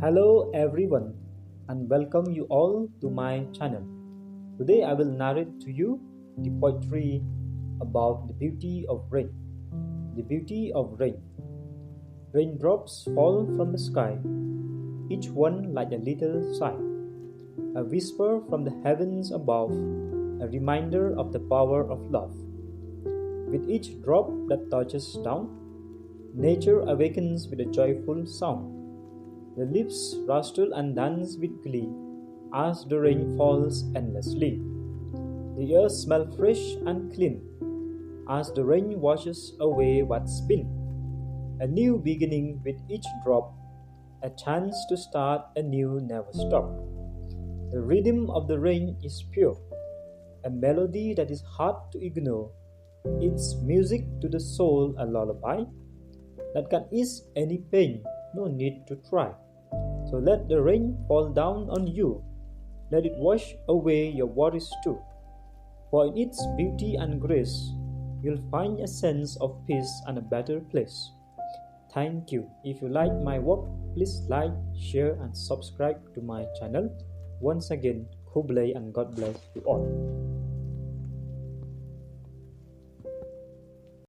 Hello everyone and welcome you all to my channel. Today I will narrate to you the poetry about the beauty of rain. The beauty of rain. Raindrops fall from the sky, each one like a little sigh, a whisper from the heavens above, a reminder of the power of love. With each drop that touches down, nature awakens with a joyful sound. The leaves rustle and dance with glee as the rain falls endlessly. The air smells fresh and clean as the rain washes away what's been. A new beginning with each drop, a chance to start anew never stop. The rhythm of the rain is pure, a melody that is hard to ignore. It's music to the soul, a lullaby that can ease any pain, no need to try. So let the rain fall down on you. Let it wash away your worries too. For in its beauty and grace, you'll find a sense of peace and a better place. Thank you. If you like my work, please like, share and subscribe to my channel. Once again, Kublai and God bless you all.